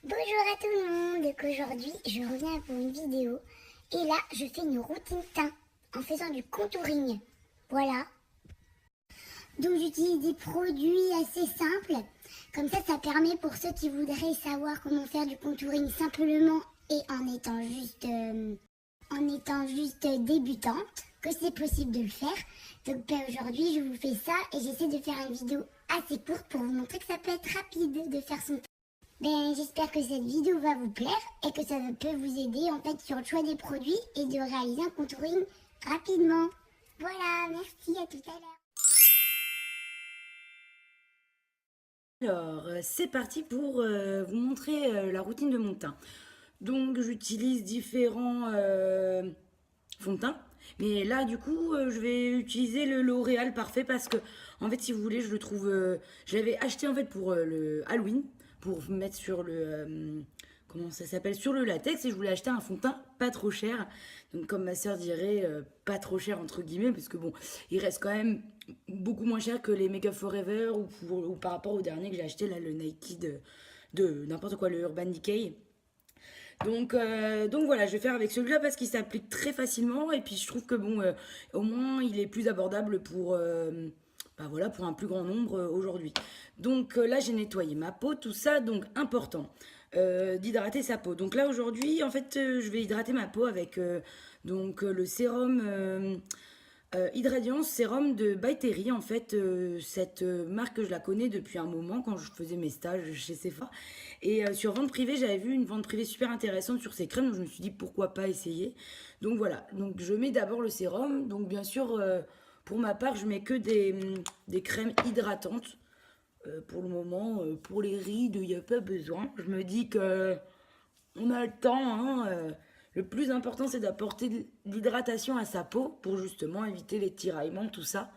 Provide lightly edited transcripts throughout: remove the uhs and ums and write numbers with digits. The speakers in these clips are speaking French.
Bonjour à tout le monde, donc aujourd'hui je reviens pour une vidéo et là je fais une routine teint en faisant du contouring, voilà. Donc j'utilise des produits assez simples, comme ça permet pour ceux qui voudraient savoir comment faire du contouring simplement et en étant juste débutante, que c'est possible de le faire. Donc aujourd'hui je vous fais ça et j'essaie de faire une vidéo assez courte pour vous montrer que ça peut être rapide de faire son j'espère que cette vidéo va vous plaire et que ça peut vous aider en fait sur le choix des produits et de réaliser un contouring rapidement. Voilà, merci, à tout à l'heure. Alors, c'est parti pour vous montrer la routine de mon teint. Donc, j'utilise différents fonds de teint. Mais là, du coup, je vais utiliser le L'Oréal Parfait parce que, en fait, si vous voulez, je le trouve. Je l'avais acheté en fait pour le Halloween, pour mettre sur comment ça s'appelle, sur le latex, et je voulais acheter un fond de teint pas trop cher. Donc, comme ma soeur dirait, pas trop cher entre guillemets, parce que bon, il reste quand même beaucoup moins cher que les Make Up Forever ou par rapport au dernier que j'ai acheté, là, le Nike de n'importe quoi, le Urban Decay. Donc voilà, je vais faire avec celui-là parce qu'il s'applique très facilement et puis je trouve que bon, au moins il est plus abordable pour, bah voilà, pour un plus grand nombre aujourd'hui. Donc là j'ai nettoyé ma peau, tout ça, donc important d'hydrater sa peau. Donc là aujourd'hui, en fait, je vais hydrater ma peau avec le sérum Hydradiance sérum de By Terry. En fait, cette marque, je la connais depuis un moment quand je faisais mes stages chez Sephora. Et sur vente privée, j'avais vu une vente privée super intéressante sur ces crèmes. Donc je me suis dit pourquoi pas essayer. Donc voilà. Donc je mets d'abord le sérum. Donc bien sûr, pour ma part, je mets que des crèmes hydratantes. Pour le moment, pour les rides, il n'y a pas besoin. Je me dis que on a le temps, hein. Le plus important, c'est d'apporter de l'hydratation à sa peau pour justement éviter les tiraillements, tout ça.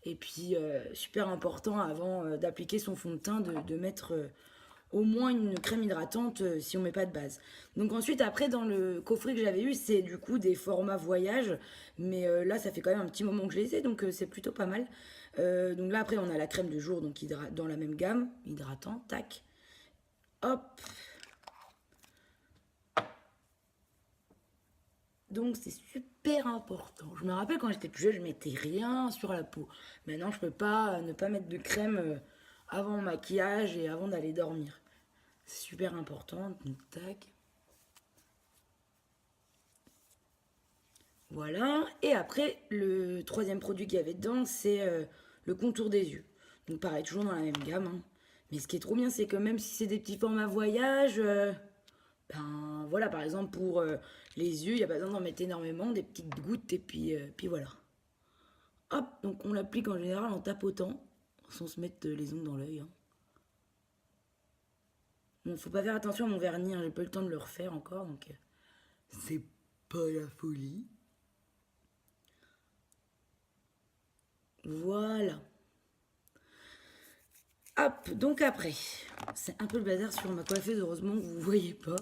Et puis, super important avant d'appliquer son fond de teint, de mettre au moins une crème hydratante si on met pas de base. Donc ensuite, après, dans le coffret que j'avais eu, c'est du coup des formats voyage. Mais là, ça fait quand même un petit moment que je les ai, donc c'est plutôt pas mal. Donc là, après, on a la crème de jour, donc dans la même gamme, hydratant, tac. Hop, donc c'est super important. Je me rappelle quand j'étais plus jeune, je mettais rien sur la peau. Maintenant, je peux pas ne pas mettre de crème avant mon maquillage et avant d'aller dormir. C'est super important. Donc, tac. Voilà. Et après, le troisième produit qu'il y avait dedans, c'est le contour des yeux. Donc pareil, toujours dans la même gamme, hein. Mais ce qui est trop bien, c'est que même si c'est des petits formats voyage, ben voilà, par exemple pour les yeux, il n'y a pas besoin d'en mettre énormément, des petites gouttes et puis voilà. Hop, donc on l'applique en général en tapotant, sans se mettre les ongles dans l'œil, hein. Bon, faut pas faire attention à mon vernis, hein, j'ai pas eu le temps de le refaire encore, donc c'est pas la folie. Voilà. Hop, donc après, c'est un peu le bazar sur ma coiffeuse, heureusement que vous voyez pas.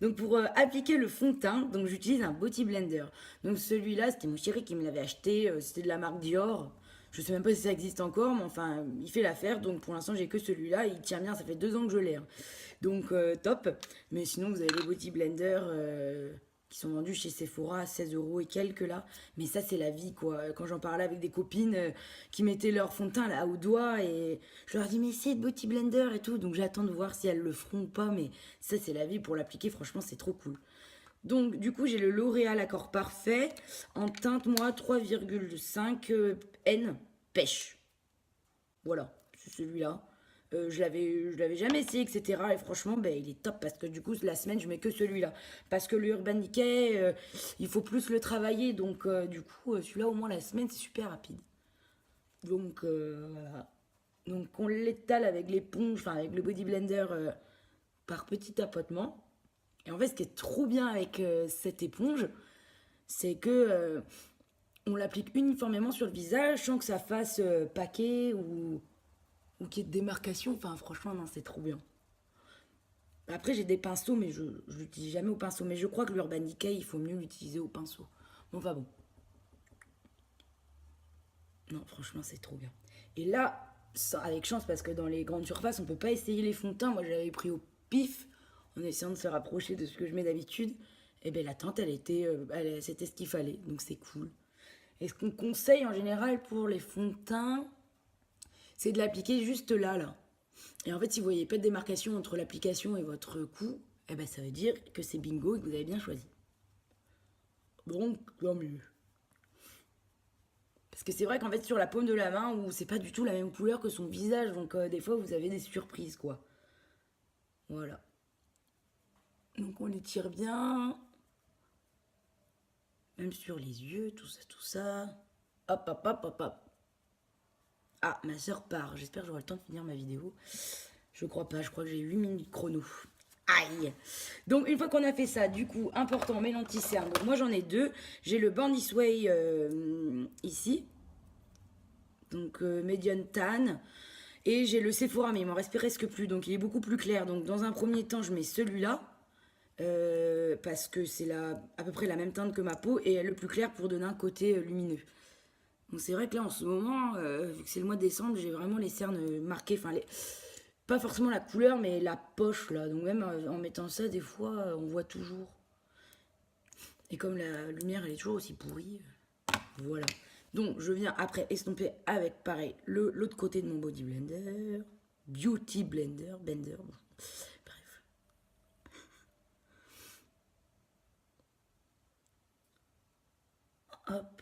Donc pour appliquer le fond de teint, donc j'utilise un body blender. Donc celui-là, c'était mon chéri qui me l'avait acheté, c'était de la marque Dior. Je sais même pas si ça existe encore, mais enfin, il fait l'affaire. Donc pour l'instant, j'ai que celui-là, il tient bien, ça fait 2 ans que je l'ai, hein. Donc top. Mais sinon, vous avez les body blenders qui sont vendus chez Sephora à 16 euros et quelques là. Mais ça, c'est la vie, quoi. Quand j'en parlais avec des copines qui mettaient leur fond de teint là au doigt, et je leur dis, mais c'est de Beauty Blender et tout. Donc j'attends de voir si elles le feront ou pas. Mais ça, c'est la vie pour l'appliquer. Franchement, c'est trop cool. Donc, du coup, j'ai le L'Oréal Accord Parfait en teinte, moi, 3,5 N pêche. Voilà, c'est celui-là. Je l'avais jamais essayé, etc. Et franchement, ben, il est top parce que du coup, la semaine, je mets que celui-là. Parce que le Urban Decay, il faut plus le travailler. Donc, du coup, celui-là, au moins la semaine, c'est super rapide. Donc, voilà. Donc, on l'étale avec l'éponge, enfin, avec le body blender par petit tapotement. Et en fait, ce qui est trop bien avec cette éponge, c'est que on l'applique uniformément sur le visage sans que ça fasse paquet ou qu'il y ait de démarcation. Enfin, franchement, non, c'est trop bien. Après, j'ai des pinceaux, mais je l'utilise jamais au pinceau. Mais je crois que l'Urban Decay, il faut mieux l'utiliser au pinceau. Bon, enfin bon. Non, franchement, c'est trop bien. Et là, avec chance, parce que dans les grandes surfaces, on peut pas essayer les fonds de teint. Moi, j'avais pris au pif. en essayant de se rapprocher de ce que je mets d'habitude. Et bien la teinte, c'était ce qu'il fallait, donc c'est cool. Et ce qu'on conseille en général pour les fonds de teint, c'est de l'appliquer juste là. Et en fait, si vous voyez pas de démarcation entre l'application et votre cou, eh ben ça veut dire que c'est bingo et que vous avez bien choisi. Donc, tant mieux. Parce que c'est vrai qu'en fait, sur la paume de la main, où c'est pas du tout la même couleur que son visage, donc des fois, vous avez des surprises, quoi. Voilà. Donc, on les tire bien. Même sur les yeux, tout ça, tout ça. Hop, hop, hop, hop, hop. Ah, ma soeur part. J'espère que j'aurai le temps de finir ma vidéo. Je crois pas, je crois que j'ai 8 minutes chrono. Aïe. Donc une fois qu'on a fait ça, du coup, important, mes lentilles-cernes. Donc moi j'en ai deux. J'ai le Bandis Way ici. Donc Medium Tan. Et j'ai le Sephora, mais il m'en reste presque plus. Donc il est beaucoup plus clair. Donc dans un premier temps, je mets celui-là. Parce que c'est à peu près la même teinte que ma peau. Et le plus clair pour donner un côté lumineux. Donc c'est vrai que là en ce moment, vu que c'est le mois de décembre, j'ai vraiment les cernes marquées. Enfin, pas forcément la couleur, mais la poche là. Donc même en mettant ça, des fois, on voit toujours. Et comme la lumière, elle est toujours aussi pourrie. Voilà. Donc je viens après estomper avec, pareil, l'autre côté de mon body blender. Beauty blender. Blender. Bon. Bref. Hop.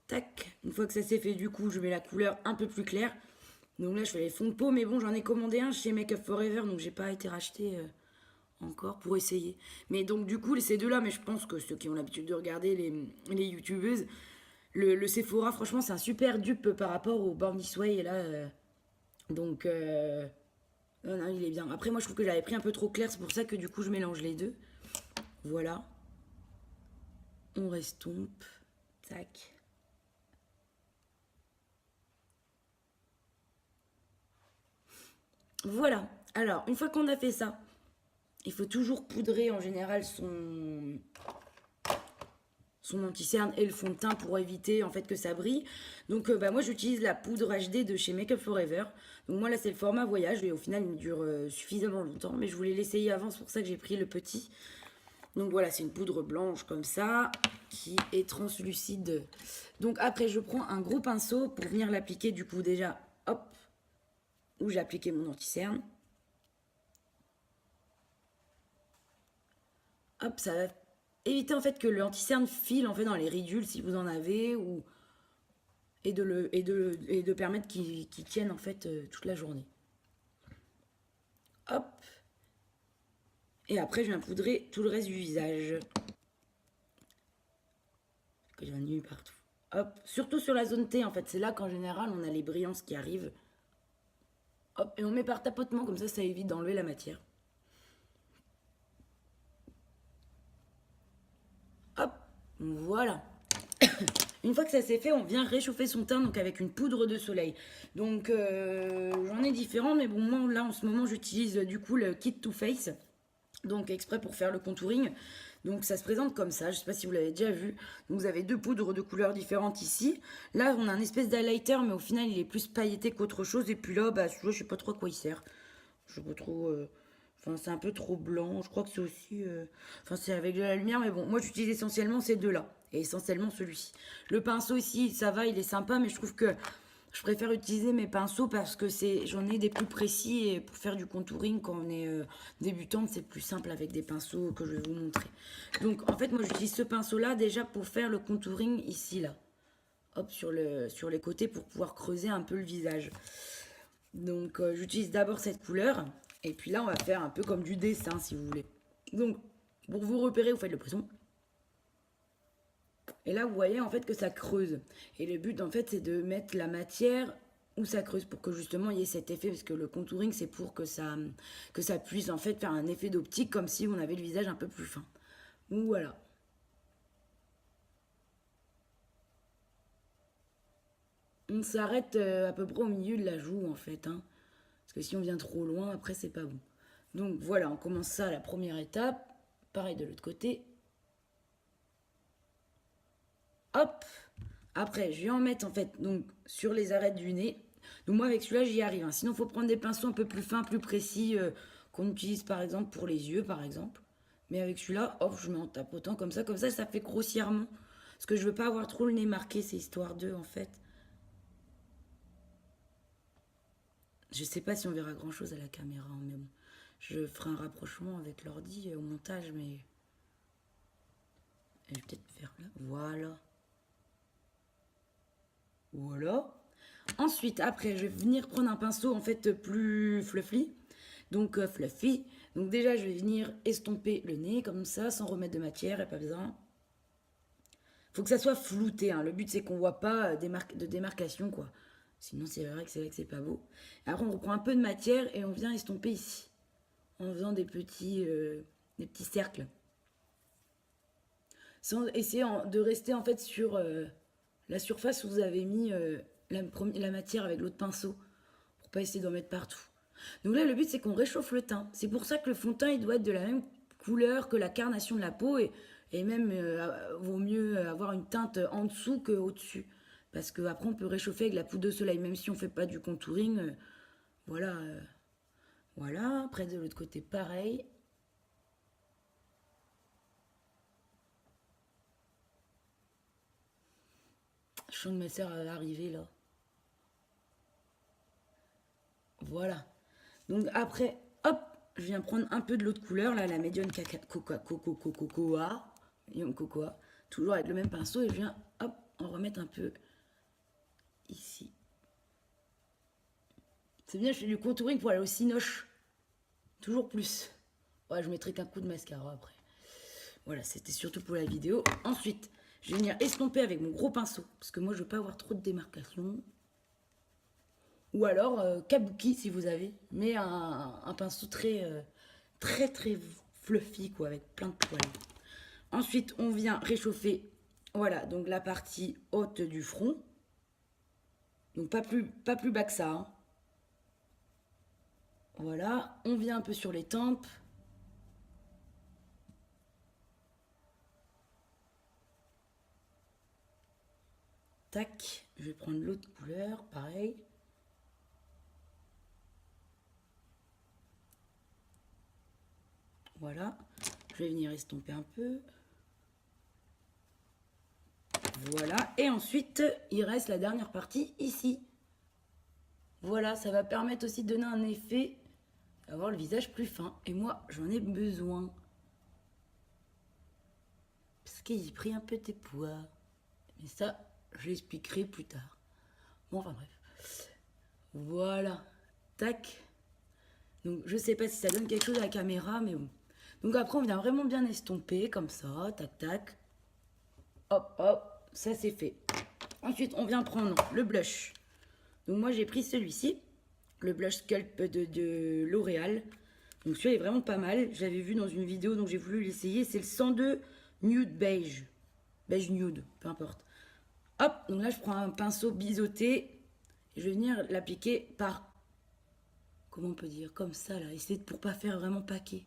Tac. Une fois que ça s'est fait, du coup, je mets la couleur un peu plus claire. Donc là, je fais les fonds de peau, mais bon, j'en ai commandé un chez Make Up Forever, donc j'ai pas été racheté encore pour essayer. Mais donc, du coup, ces deux-là, mais je pense que ceux qui ont l'habitude de regarder les youtubeuses, le Sephora, franchement, c'est un super dupe par rapport au Born This Way. Et là, donc, non, non, il est bien. Après, moi, je trouve que j'avais pris un peu trop clair, c'est pour ça que du coup, je mélange les deux. Voilà. On restompe. Tac. Voilà. Alors, une fois qu'on a fait ça, il faut toujours poudrer en général son anti-cerne et le fond de teint pour éviter en fait que ça brille. Donc moi j'utilise la poudre HD de chez Make Up Forever. Donc moi là c'est le format voyage et au final il me dure suffisamment longtemps. Mais je voulais l'essayer avant, c'est pour ça que j'ai pris le petit. Donc voilà, c'est une poudre blanche comme ça qui est translucide. Donc après je prends un gros pinceau pour venir l'appliquer du coup déjà, hop, où j'ai appliqué mon anti-cerne. Hop, ça va éviter en fait que le anti-cerne file en fait dans les ridules si vous en avez et de permettre qu'il tienne en fait toute la journée. Hop. Et après je viens poudrer tout le reste du visage. Que j'en ai eu partout. Hop. Surtout sur la zone T en fait, c'est là qu'en général on a les brillances qui arrivent. Hop. Et on met par tapotement comme ça évite d'enlever la matière. Hop. Voilà. Une fois que ça s'est fait, on vient réchauffer son teint donc avec une poudre de soleil. Donc j'en ai différents, mais bon moi là en ce moment j'utilise du coup le Kit Too Faced, donc exprès pour faire le contouring. Donc ça se présente comme ça, je sais pas si vous l'avez déjà vu. Donc vous avez deux poudres de couleurs différentes ici. Là on a un espèce d'highlighter, mais au final il est plus pailleté qu'autre chose. Et puis là, bah je sais pas trop à quoi il sert. Je sais pas trop. Enfin, c'est un peu trop blanc. Je crois que c'est aussi. Enfin, c'est avec de la lumière, mais bon, moi j'utilise essentiellement ces deux-là. Et essentiellement celui-ci. Le pinceau ici, ça va, il est sympa, mais je trouve que je préfère utiliser mes pinceaux parce que j'en ai des plus précis et pour faire du contouring quand on est débutante, c'est plus simple avec des pinceaux que je vais vous montrer. Donc en fait, moi j'utilise ce pinceau-là déjà pour faire le contouring ici, là. Hop, sur les côtés pour pouvoir creuser un peu le visage. Donc j'utilise d'abord cette couleur. Et puis là, on va faire un peu comme du dessin, si vous voulez. Donc, pour vous repérer, vous faites le poisson. Et là, vous voyez en fait que ça creuse. Et le but, en fait, c'est de mettre la matière où ça creuse pour que justement il y ait cet effet. Parce que le contouring, c'est pour que ça puisse en fait faire un effet d'optique comme si on avait le visage un peu plus fin. Donc voilà. On s'arrête à peu près au milieu de la joue, en fait. Hein. Parce que si on vient trop loin, après, c'est pas bon. Donc voilà, on commence ça à la première étape. Pareil de l'autre côté. hop. Après, je vais en mettre en fait donc sur les arêtes du nez. Donc moi avec celui-là j'y arrive. Hein. Sinon, il faut prendre des pinceaux un peu plus fins, plus précis, qu'on utilise par exemple pour les yeux, par exemple. Mais avec celui-là, hop, je mets en tapotant comme ça fait grossièrement. Parce que je veux pas avoir trop le nez marqué, c'est histoire d'eux en fait. Je sais pas si on verra grand chose à la caméra, hein, mais bon. Je ferai un rapprochement avec l'ordi au montage, mais. Je vais peut-être faire là. Voilà. Voilà. Ensuite, après, je vais venir prendre un pinceau en fait plus fluffy. Donc, fluffy. Donc, déjà, je vais venir estomper le nez comme ça, sans remettre de matière, et pas besoin. Faut que ça soit flouté. Hein. Le but, c'est qu'on voit pas de démarcation, quoi. Sinon, c'est vrai que c'est pas beau. Après, on reprend un peu de matière et on vient estomper ici. En faisant des petits cercles. Sans essayer de rester en fait sur la surface où vous avez mis la matière avec l'autre pinceau. Pour pas essayer d'en mettre partout. Donc là, le but, c'est qu'on réchauffe le teint. C'est pour ça que le fond de teint, il doit être de la même couleur que la carnation de la peau. Et même, vaut mieux avoir une teinte en dessous qu'au-dessus. Parce qu'après, on peut réchauffer avec la poudre de soleil. Même si on fait pas du contouring. Voilà. Voilà. Après, de l'autre côté, pareil. Je sens que ma soeur va arriver là. Voilà. Donc après, hop, je viens prendre un peu de l'autre couleur, là, la médium cocoa. Toujours avec le même pinceau et je viens, hop, en remettre un peu ici. C'est bien, je fais du contouring pour aller au cinoche. Toujours plus. Ouais, je mettrai qu'un coup de mascara après. Voilà, c'était surtout pour la vidéo. Ensuite, je vais venir estomper avec mon gros pinceau. Parce que moi, je veux pas avoir trop de démarcation. Ou alors, kabuki si vous avez. Mais un pinceau très fluffy, quoi, avec plein de poils. Ensuite, on vient réchauffer, voilà, donc la partie haute du front. Donc pas plus bas que ça. Hein. Voilà, on vient un peu sur les tempes. Tac, je vais prendre l'autre couleur, pareil. Voilà, je vais venir estomper un peu. Voilà, et ensuite, il reste la dernière partie ici. Voilà, ça va permettre aussi de donner un effet, d'avoir le visage plus fin. Et moi, j'en ai besoin. Parce qu'il a pris un peu tes poids. Mais ça, je l'expliquerai plus tard. Bon, enfin bref. Voilà. Tac. Donc, je sais pas si ça donne quelque chose à la caméra, mais bon. Donc après, on vient vraiment bien estomper, comme ça. Tac, tac. Hop, hop. Ça, c'est fait. Ensuite, on vient prendre le blush. Donc moi, j'ai pris celui-ci. Le blush Sculpt de L'Oréal. Donc celui-là est vraiment pas mal. J'avais vu dans une vidéo, donc j'ai voulu l'essayer. C'est le 102 Nude Beige. Beige Nude, peu importe. Hop, donc là, je prends un pinceau biseauté. Et je vais venir l'appliquer par... Comment on peut dire? Comme ça, là. Essayer pour pas faire vraiment paquet.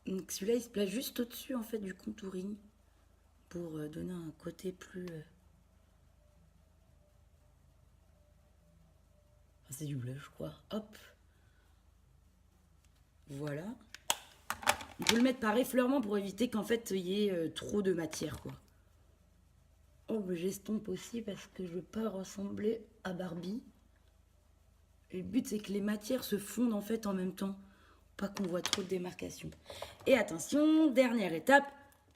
Donc celui-là, il se place juste au-dessus, en fait, du contouring. Pour donner un côté plus... c'est du blush, quoi. Hop. Voilà. On peut le mettre par effleurement pour éviter qu'en fait, il y ait trop de matière, quoi. Oh, j'estompe aussi parce que je veux pas ressembler à Barbie. Et le but, c'est que les matières se fondent en fait en même temps. Pas qu'on voit trop de démarcation. Et attention, dernière étape,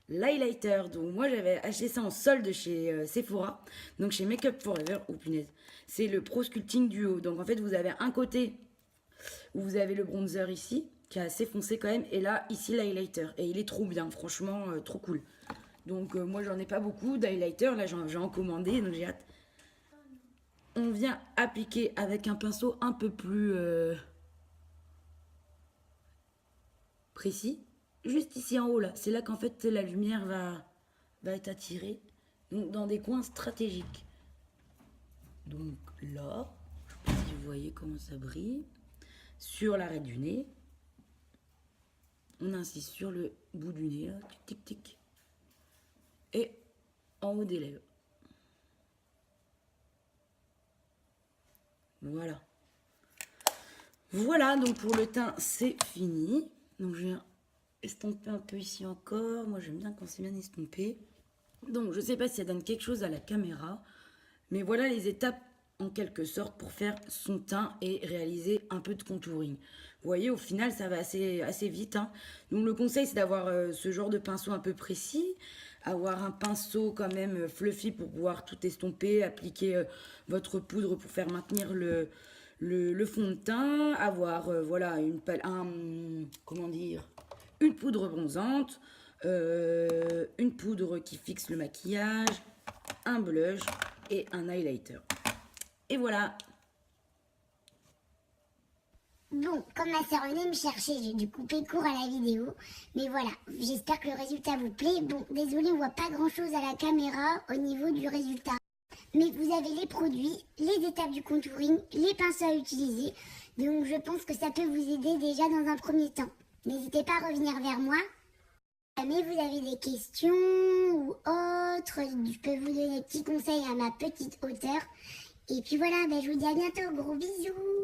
l'highlighter. Donc moi, j'avais acheté ça en solde chez Sephora. Donc chez Make Up Forever. Oh punaise. C'est le Pro Sculpting Duo. Donc en fait, vous avez un côté où vous avez le bronzer ici, qui est assez foncé quand même. Et là, ici, l'highlighter. Et il est trop bien, franchement, trop cool. Donc moi, j'en ai pas beaucoup d'highlighter. Là, j'ai en commandé, donc j'ai hâte. On vient appliquer avec un pinceau un peu plus précis. Juste ici en haut, là. C'est là qu'en fait, la lumière va être attirée. Donc, dans des coins stratégiques. Donc là, je sais pas si vous voyez comment ça brille. Sur l'arrêt du nez. On insiste sur le bout du nez, là. Tic, tic, tic. et en haut des lèvres. Voilà. Voilà, donc pour le teint, c'est fini. Donc je viens estomper un peu ici encore. Moi, j'aime bien quand c'est bien estompé. Donc, je ne sais pas si ça donne quelque chose à la caméra. Mais voilà les étapes, en quelque sorte, pour faire son teint et réaliser un peu de contouring. Vous voyez, au final, ça va assez vite. Hein. Donc, le conseil, c'est d'avoir ce genre de pinceau un peu précis. Avoir un pinceau quand même fluffy pour pouvoir tout estomper. Appliquer votre poudre pour faire maintenir le fond de teint, avoir voilà comment dire, une poudre bronzante, une poudre qui fixe le maquillage, un blush et un highlighter. Et voilà. Bon, comme ma sœur venait me chercher, j'ai dû couper court à la vidéo. Mais voilà, j'espère que le résultat vous plaît. Bon, désolé, on voit pas grand chose à la caméra au niveau du résultat. Mais vous avez les produits, les étapes du contouring, les pinceaux à utiliser. Donc je pense que ça peut vous aider déjà dans un premier temps. N'hésitez pas à revenir vers moi. Si jamais vous avez des questions ou autres, je peux vous donner des petits conseils à ma petite hauteur. Et puis voilà, je vous dis à bientôt, gros bisous.